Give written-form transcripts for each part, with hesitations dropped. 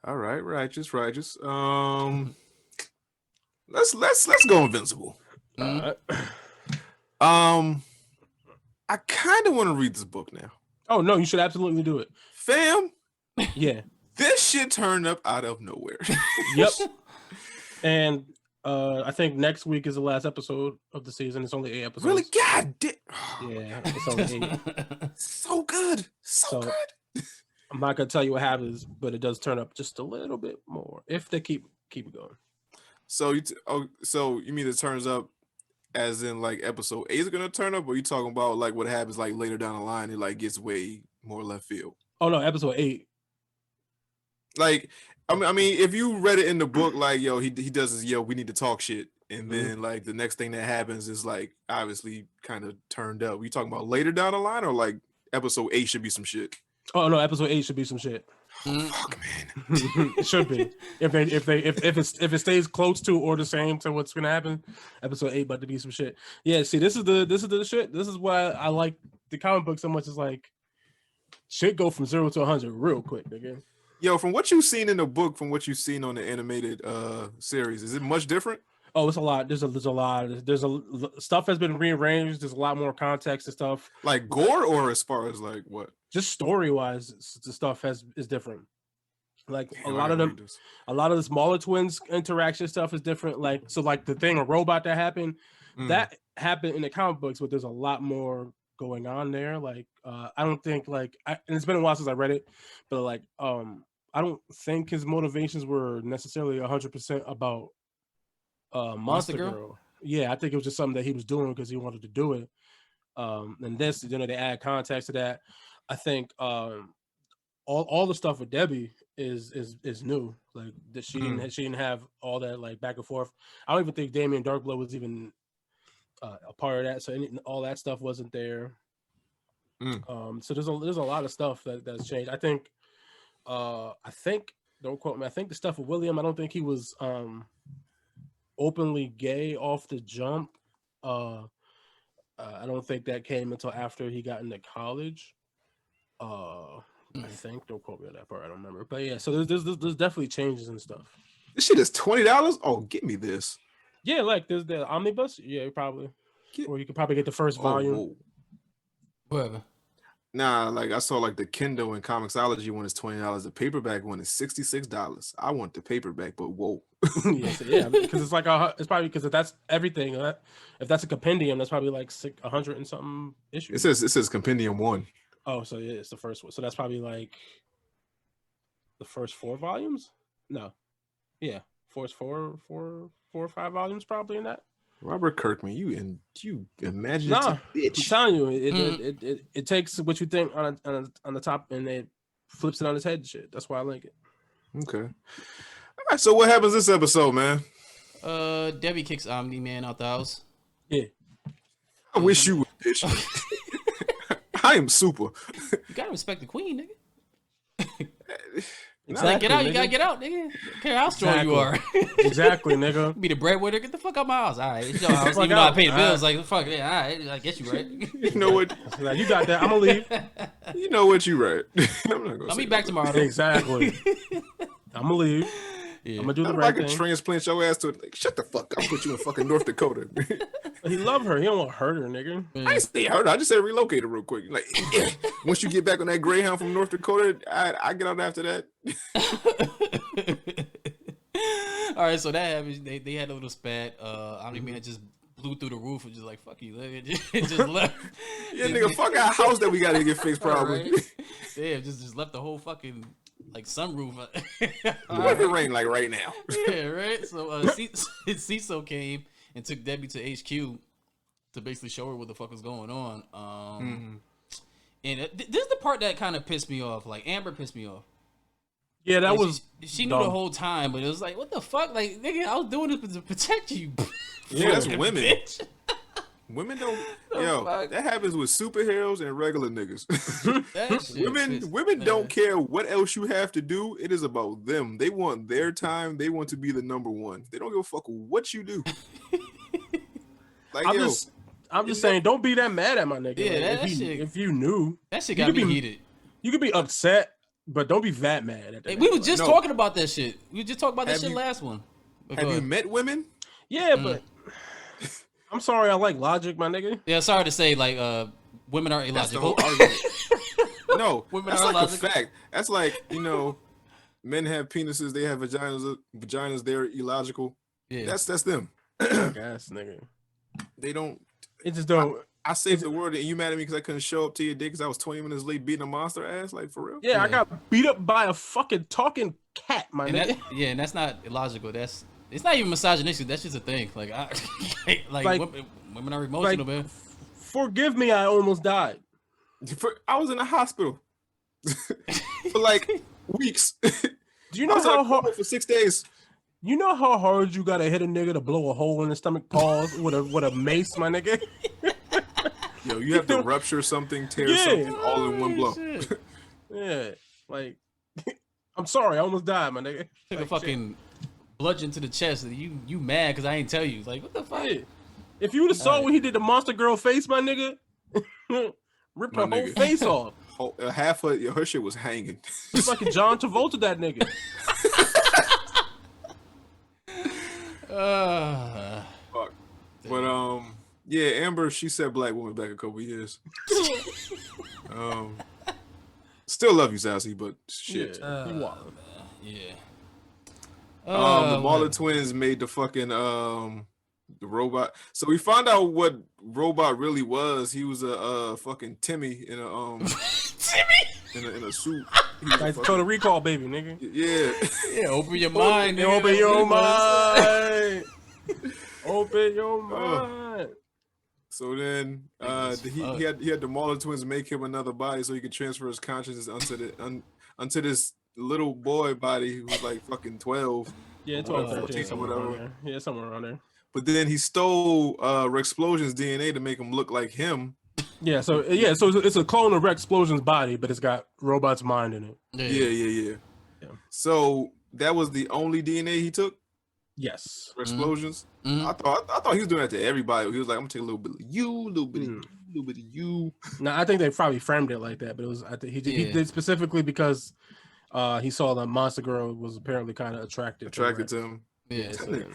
All right, righteous. Let's go Invincible. I kind of want to read this book now. Oh no, you should absolutely do it, fam. Yeah, this shit turned up out of nowhere. Yep. And I think next week is the last episode of the season. It's only 8 episodes. Really? God damn. Yeah, it's only 8. So good. So good. I'm not gonna tell you what happens, but it does turn up just a little bit more if they keep it going. So you mean it turns up as in like episode 8 is gonna turn up, or you talking about like what happens like later down the line? It like gets way more left field. Oh no, episode 8. Like I mean, if you read it in the book, like yo, he does this, yo, we need to talk shit, and then like the next thing that happens is like obviously kind of turned up. You talking about later down the line, or like episode 8 should be some shit? Oh no, episode 8 should be some shit. Oh, fuck, man. It should be. If it stays close to or the same to what's gonna happen, episode 8 about to be some shit. Yeah, see, this is the shit. This is why I like the comic book so much. Is like shit go from 0 to 100 real quick, nigga. Yo, from what you've seen in the book, from what you've seen on the animated series, is it much different? Oh, it's a lot. There's a lot. Stuff has been rearranged. There's a lot more context and stuff. Like gore, or as far as like what? Just story wise, the stuff is different. Like a lot of the smaller twins interaction stuff is different. Like so, like the thing, a robot that happened in the comic books, but there's a lot more going on there. Like I don't think and it's been a while since I read it, but like I don't think his motivations were necessarily 100% about Monster Girl. Yeah, I think it was just something that he was doing because he wanted to do it. And this, they add context to that. I think all the stuff with Debbie is new. Like that she didn't have all that like back and forth. I don't even think Damien Darkblood was even a part of that. So all that stuff wasn't there. So there's a lot of stuff that's changed. I think don't quote me. I think the stuff with William, I don't think he was openly gay off the jump. I don't think that came until after he got into college. I think, don't quote me on that part, I don't remember. But yeah, so there's definitely changes and stuff. This shit is $20. Oh, give me this. Yeah, like there's the omnibus. Yeah, probably. Or you could probably get the first volume. Whatever. Nah, like I saw like the Kindle and Comixology one is $20. The paperback one is $66. I want the paperback, but whoa. yeah, because it's like it's probably because if that's everything. If that's a compendium, that's probably like 100 and something issues. It says compendium 1. Oh, so yeah, it's the first one. So that's probably like the first 4 volumes. No, yeah, four or 5 volumes probably in that. Robert Kirkman, you imagine? Nah, bitch. I'm telling you, it takes what you think on the top and it flips it on its head and shit. That's why I like it. Okay. All right. So what happens this episode, man? Debbie kicks Omni-Man out the house. Yeah. I wish you would, bitch. I am super. You gotta respect the queen, nigga. Exactly, get out, nigga. You gotta get out, nigga. I don't care how strong you are. Exactly, nigga. Be the breadwinner, get the fuck out my house. All right, it's your house. Even though I pay the bills, like fuck it. All right, I guess you right. You know what? Like, you got that. I'm gonna leave. You know what? You right. I'll be back tomorrow. Though. Exactly. I'm gonna leave. Yeah. I'm gonna do the right thing. I can transplant your ass to it. Like, shut the fuck up. I'll put you in fucking North Dakota. He love her. He don't want to hurt her, nigga. I didn't say hurt her. I just said relocate her real quick. Like, once you get back on that Greyhound from North Dakota, I get out after that. All right, so that happens. They had a little spat. Omni-Man just blew through the roof and just like fuck you, just left. Yeah, nigga, fuck our house that we gotta get fixed probably. Right. Yeah, just left the whole fucking like sunroof. What if it rain like right now? Yeah, right. So Cecil came and took Debbie to HQ to basically show her what the fuck is going on. And this is the part that kind of pissed me off. Like Amber pissed me off. Yeah, that was. She knew the whole time, but it was like, what the fuck? Like, nigga, I was doing this to protect you. Yeah, that's women. Bitch. Women don't. Fuck? That happens with superheroes and regular niggas. Women don't care what else you have to do. It is about them. They want their time. They want to be the number one. They don't give a fuck what you do. Like, I'm just saying, don't be that mad at my nigga. Yeah, like, if you knew, that shit got me heated. You could be upset But don't be that mad at that. Hey, we were just talking about that shit. We were just talking about that shit last one. Have you met women? Yeah, but I'm sorry. I like logic, my nigga. Yeah, sorry to say, like, women are illogical. No, women that's are like illogical. A fact. That's like, you know, men have penises, they have vaginas, they're illogical. Yeah, that's them. Gas, nigga. They don't. It just don't. I saved the world, and you mad at me because I couldn't show up to your day because I was 20 minutes late beating a monster ass, like for real. Yeah, I got beat up by a fucking talking cat, my nigga. And that's not illogical. It's not even misogynistic. That's just a thing. Like, women are emotional, man. Forgive me, I almost died. I was in the hospital for like weeks. Do you know how hard for 6 days? You know how hard you gotta hit a nigga to blow a hole in the stomach pause with a mace, my nigga? Yo, you have to rupture something, tear something all in one blow. Yeah, like I'm sorry, I almost died, my nigga. Took a fucking bludgeon to the chest. You mad because I ain't tell you? Like, what the fuck? Yeah. If you would have saw when he did the monster girl face, my nigga, ripped her whole face off. Half of her shit was hanging. It's like John Travolta, that nigga. Fuck. But yeah, Amber, she said black woman back a couple years. Still love you, Sassy, but shit. Yeah. The Marlon twins made the fucking the robot. So we found out what robot really was. He was a fucking Timmy in a Timmy in a suit. Like Total Recall, baby, nigga. Yeah. Open your mind. Open your mind. Open your mind. So then, he had the Marlon twins make him another body so he could transfer his consciousness onto this little boy body who was like fucking 12. Yeah, 12, 13, somewhere around there. Yeah, somewhere around there. But then he stole Rexplosion's DNA to make him look like him. Yeah, so it's a clone of Rexplosion's body, but it's got Robot's mind in it. Yeah. So that was the only DNA he took? Yes. Rexplosion's? Mm-hmm. I thought he was doing that to everybody. He was like, I'm gonna take a little bit of you, a little bit of you. No, I think they probably framed it like that, but it was he did specifically because he saw the monster girl was apparently kind of attracted to him. Yeah, that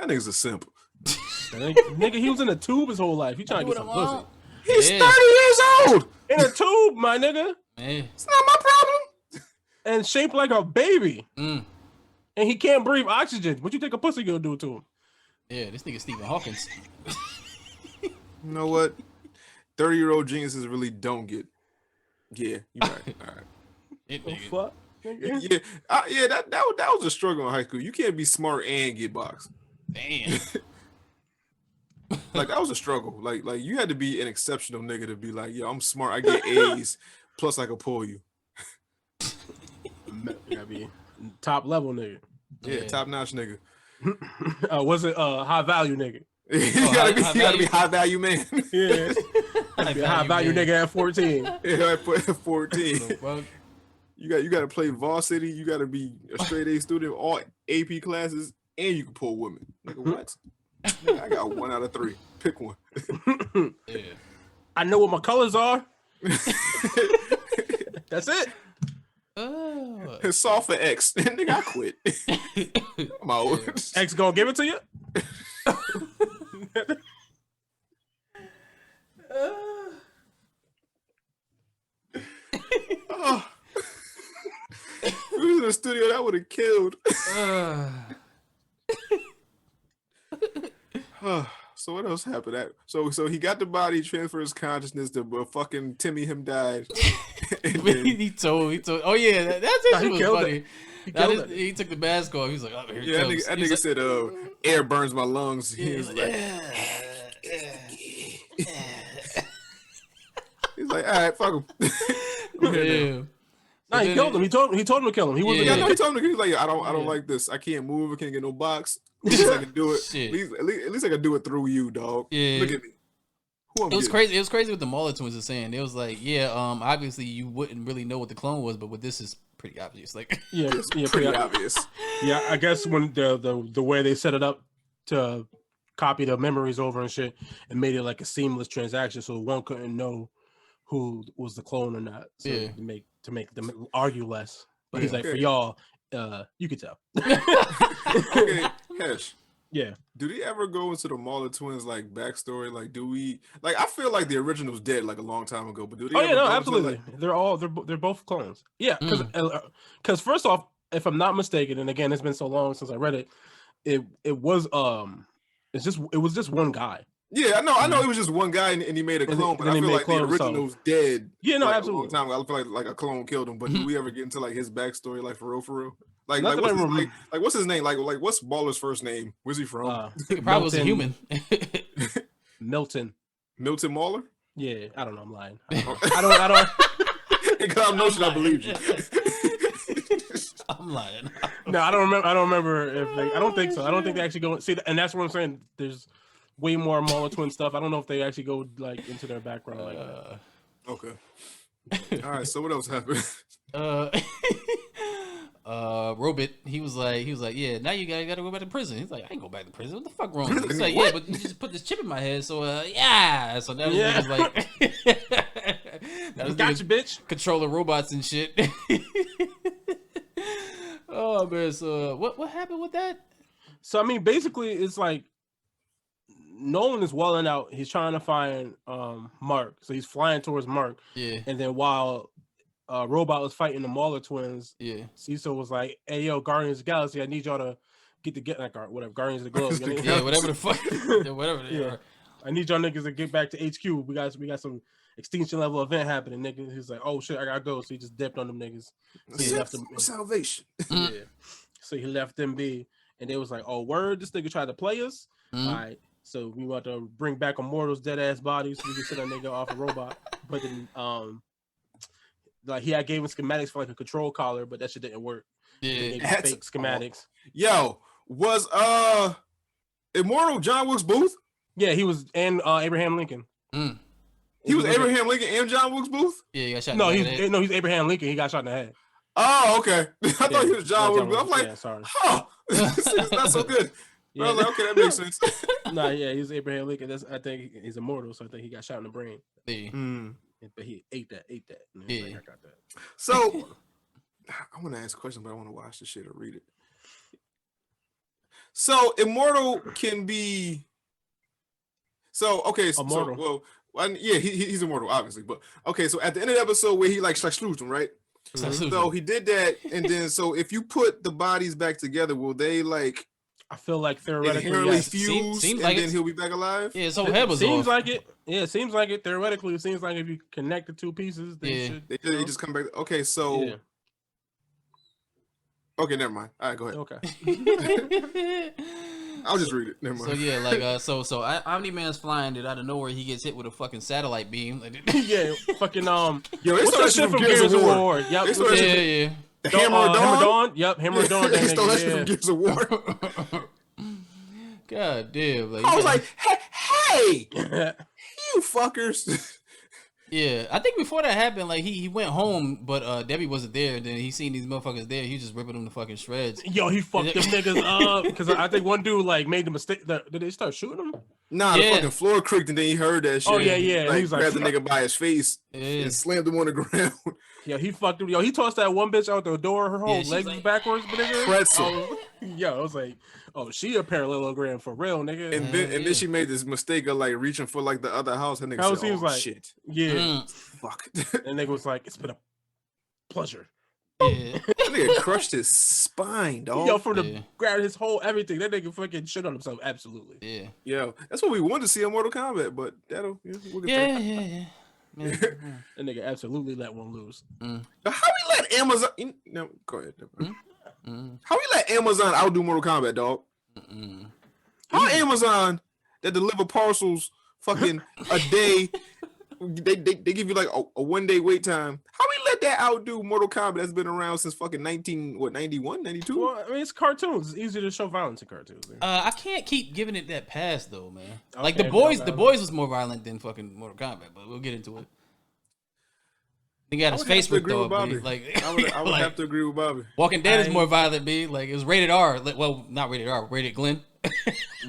nigga's a simp. Nigga, he was in a tube his whole life. He trying to get some pussy. He's 30 years old in a tube, my nigga. It's not my problem. And shaped like a baby. And he can't breathe oxygen. What you think a pussy gonna do to him? Yeah, this nigga Stephen Hawkins. You know what? 30-year-old geniuses really don't get. Yeah, you're right. All right. Fuck. Yeah, that was a struggle in high school. You can't be smart and get boxed. Damn. Like that was a struggle. Like you had to be an exceptional nigga to be like, yo, I'm smart. I get A's plus I can pull you. You gotta be top level nigga. Yeah, top notch nigga. Was it high value nigga? You gotta be high value man. Yeah. High value nigga at 14. Yeah, at 14. You gotta play varsity. You gotta be a straight A student, all AP classes, and you can pull women. Nigga, what? Nigga, I got 1 out of 3. Pick one. Yeah. I know what my colors are. That's it. It's soft for X. Nigga, I quit. I'm out. X gonna give it to you? If we was in the studio, that would have killed. So what else happened? So he got the body, transferred his consciousness to fucking Timmy. Him died. he told. Oh yeah, that's it. Was funny. He took the mask off. He was like, "Oh, here it comes." That nigga said, "Air burns my lungs." He was like, he's like, "All right, fuck him." Yeah. No, he killed him. He told him to kill him. He wasn't. He told him. He was like, "I don't like this. I can't move. I can't get no box. At least I can do it. At least I can do it through you, dog. Yeah. Look at me." It was crazy. It was crazy what the Marlon twins were saying. It was like, obviously you wouldn't really know what the clone was, but with this is pretty obvious. Like, pretty obvious. Yeah, I guess when the way they set it up to copy the memories over and shit, and made it like a seamless transaction, so one couldn't know who was the clone or not. So to make to make them argue less. But he's like, for y'all, you could tell. Okay, Hesh. Yeah. Do they ever go into the Mauler twins like backstory? Like, do we like? I feel like the original's dead like a long time ago. But do they? Absolutely. They're both clones. Yeah, because first off, if I'm not mistaken, and again, it's been so long since I read it, it was just one guy. Yeah, I know it was just one guy and he made a clone, but I feel like the original's dead. Yeah, no, like, absolutely. A long time ago. I feel like a clone killed him, but do we ever get into like his backstory, like for real? Like what's his name? Like what's Baller's first name? Where's he from? He probably was a human. Milton Mauler? Yeah, I don't know. I'm lying. I don't. Because I'm notion I believe you. I'm lying. No, I don't remember if I don't think so. I don't think they actually go see, and that's what I'm saying. There's way more Mauler twin stuff. I don't know if they actually go like into their background like that. Okay. All right. So what else happened? Robit, he was like, yeah, now you gotta go back to prison. He's like, I ain't go back to prison. What the fuck wrong? He's like, yeah, but you just put this chip in my head, so yeah. So now he's like, got you, bitch. Controlling robots and shit. Oh man, so what happened with that? So I mean, basically, it's like Nolan is walling out. He's trying to find Mark, so he's flying towards Mark. Yeah, and then while Robot was fighting the Mauler twins, Cecil was like, "Hey, yo, Guardians of the Galaxy, I need y'all to get like whatever Guardians of the Globe, whatever the fuck, whatever they are. I need y'all niggas to get back to HQ. We got some extinction level event happening, nigga." He's like, "Oh shit, I gotta go." So he just dipped on them niggas. So he left them. Salvation. Yeah. So he left them be, and they was like, "Oh word, this nigga tried to play us." All right. So we want to bring back Immortal's dead ass body so we can send that nigga off a robot. But then like he had gave him schematics for like a control collar, but that shit didn't work. Yeah, fake schematics. Yo, was Immortal John Wilkes Booth? Yeah, he was, and Abraham Lincoln. He was Abraham Lincoln and John Wilkes Booth? Yeah, he got shot. He's Abraham Lincoln. He got shot in the head. Oh, okay. I thought he was John Wilkes Booth. I'm like, sorry. Huh, this is not so good. Yeah. I was like, okay, that makes sense. He's Abraham Lincoln. I think he's immortal, so I think he got shot in the brain. Yeah. But he ate that. Yeah. Like, I got that. So I want to ask a question, but I want to watch the shit or read it. So Immortal can be. So okay, immortal. He's immortal, obviously. But okay, so at the end of the episode where he like slews him, right? So he did that, and then so if you put the bodies back together, will they like? I feel like theoretically fuse, and like then he'll be back alive. Yeah, his whole head was seems off. like it. Yeah, it seems like it. Theoretically, it seems like if you connect the two pieces, they just come back. Okay, so okay, never mind. All right, go ahead. Okay. I'll just read it. Never mind. So yeah, like so Omni-Man's flying it out of nowhere. He gets hit with a fucking satellite beam. Yeah, fucking Yo, what's that shit from Gears of War? Yep. Yeah. The Hammer of Dawn? Yep, Hammer of Dawn. They stole that shit from Gears of War. God damn. Like, I was like, hey, you fuckers. Yeah, I think before that happened, like he went home, but Debbie wasn't there. And then he seen these motherfuckers there. He was just ripping them to fucking shreds. Yo, he fucked them niggas up because I think one dude like made the mistake. Did they start shooting him? Nah, the fucking floor creaked and then he heard that shit. Oh yeah. Like, he was like, grabbed the nigga by his face and slammed him on the ground. Yeah, he fucked him. Yo, he tossed that one bitch out the door. Her whole legs was backwards, nigga. Pretzel. I was like, oh, she a parallelogram for real, nigga. And then she made this mistake of like reaching for like the other house. And nigga said, like, shit. Yeah. Fuck. And nigga was like, it's been a pleasure. Yeah. That nigga crushed his spine, dog. Yo, from the grab his whole everything. That nigga fucking shit on himself. Absolutely. Yeah. Yo, that's what we wanted to see in Mortal Kombat, but that'll we'll get yeah. That nigga absolutely let one lose. How we let Amazon? No, go ahead. How we let Amazon outdo Mortal Kombat, dog? How Amazon that deliver parcels fucking a day? They give you like a 1 day wait time. How we let that outdo Mortal Kombat that's been around since fucking 91, 92? Well, I mean, it's cartoons. It's easier to show violence in cartoons. Man. I can't keep giving it that pass though, man. Okay, like the boys was more violent than fucking Mortal Kombat, but we'll get into it. He got his face ripped off. Like I would have to agree with Bobby. Walking Dead is more violent, B. Like it was rated R. Well, not rated R, rated Glenn.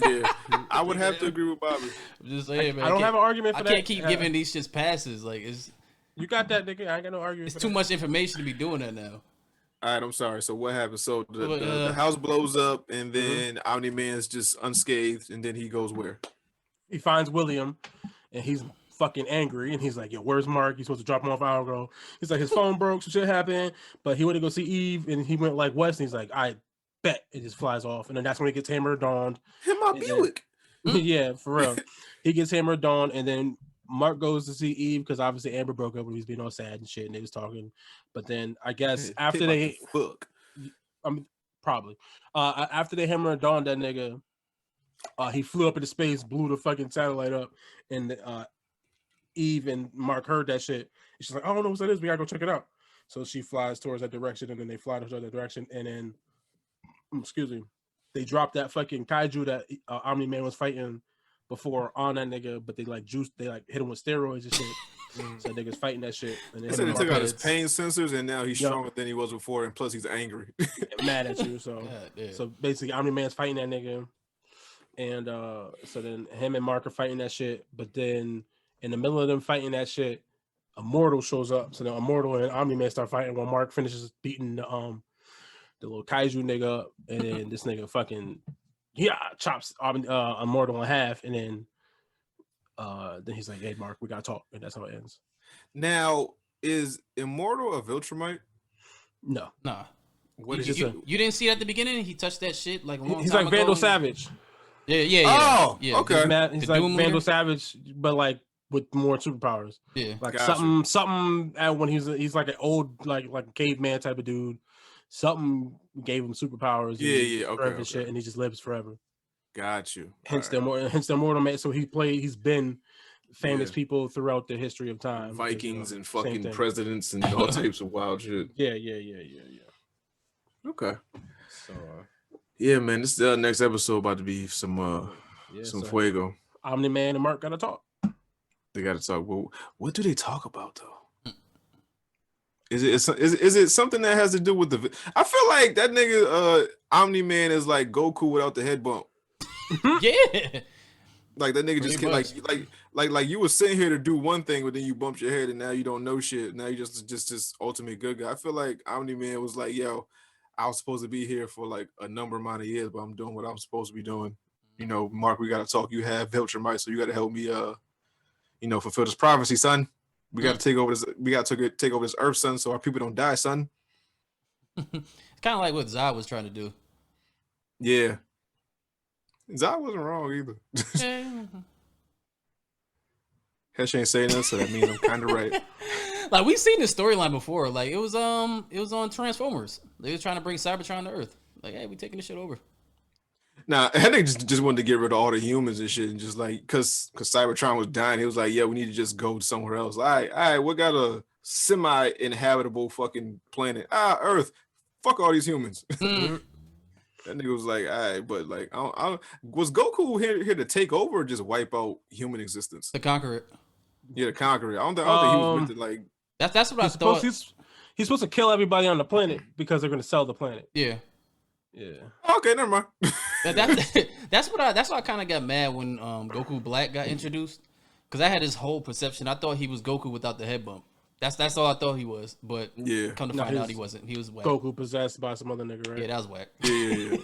Yeah, I would have to agree with Bobby. I'm just saying, man. I don't have an argument for that. I can't keep giving these shits passes. Like it's. You got that, nigga. I ain't got no argument. It's too much information to be doing that now. All right, I'm sorry. So what happened? So the house blows up, and then Omni-Man's just unscathed, and then he goes where? He finds William, and he's fucking angry, and he's like, "Yo, where's Mark? He's supposed to drop him off an hour ago." He's like, his phone broke, some shit happened, but he went to go see Eve, and he went like west, and he's like, "I bet." It just flies off, and then that's when he gets hammered dawned. Him my Buick. Yeah, for real. He gets hammered dawned, and then Mark goes to see Eve because obviously Amber broke up when he was being all sad and shit, and they was talking. But then I guess after they probably after they hammer dawned that nigga, he flew up into space, blew the fucking satellite up, and Eve and Mark heard that shit. And she's like, "I don't know what that is. We gotta go check it out." So she flies towards that direction, and then they fly towards that direction, and then they drop that fucking kaiju that Omni-Man was fighting before on that nigga, but they hit him with steroids and shit. So niggas fighting that shit. And they said they took out his pain sensors, and now he's stronger than he was before, and plus he's angry, mad at you. So, so basically, Omni-Man's fighting that nigga, and so then him and Mark are fighting that shit. But then in the middle of them fighting that shit, Immortal shows up. So then Immortal and Omni-Man start fighting while Mark finishes beating the little kaiju nigga up, and then this nigga fucking chops Immortal in half, and then he's like, "Hey, Mark, we gotta talk," and that's how it ends. Now, is Immortal a Viltrumite? No, nah. What is you didn't see it at the beginning? He touched that shit like a long he's time like ago. Vandal Savage. Yeah. Oh, yeah. okay. He's like Vandal Savage, but like with more superpowers. Yeah, like something. When he's like an old like caveman type of dude. Something gave him superpowers. Okay. Shit, and he just lives forever. Got you. Hence the Immortal Man. So he's been famous people throughout the history of time. Vikings and fucking presidents and all types of wild shit. Yeah. Okay. So yeah, man, this next episode about to be some fuego. Omni-Man and Mark gotta talk. They gotta talk. Well, what do they talk about though? Is it something that has to do with the? I feel like that nigga Omni-Man is like Goku without the head bump. Yeah, like that nigga just like you were sitting here to do one thing, but then you bumped your head, and now you don't know shit. Now you just this ultimate good guy. I feel like Omni-Man was like, yo, I was supposed to be here for like a number amount of years, but I'm doing what I'm supposed to be doing. You know, Mark, we gotta talk. You have Viltrumite, so you gotta help me. Fulfill this prophecy, son. We got to take over this. We got to take over this Earth, son, so our people don't die, son. It's kind of like what Zod was trying to do. Yeah, Zod wasn't wrong either. Hesh ain't saying that, so that means I'm kind of right. Like we've seen this storyline before. Like it was on Transformers. They was trying to bring Cybertron to Earth. Like, hey, we taking this shit over. Nah, I think just wanted to get rid of all the humans and shit, and just like because Cybertron was dying, he was like, "Yeah, we need to just go somewhere else." All right, we got a semi-inhabitable fucking planet. Earth, fuck all these humans. That nigga was like, "All right," but like, I was Goku here to take over or just wipe out human existence? To conquer it. Yeah, to conquer it. I don't think he was with it. Like that's what I thought. He's supposed to kill everybody on the planet because they're going to sell the planet. Yeah. Okay, never mind. That's why I kind of got mad when Goku Black got introduced, because I had this whole perception. I thought he was Goku without the head bump. That's all I thought he was. But come to find out, he wasn't. He was whack. Goku possessed by some other nigga, right? Yeah, that was whack. Yeah.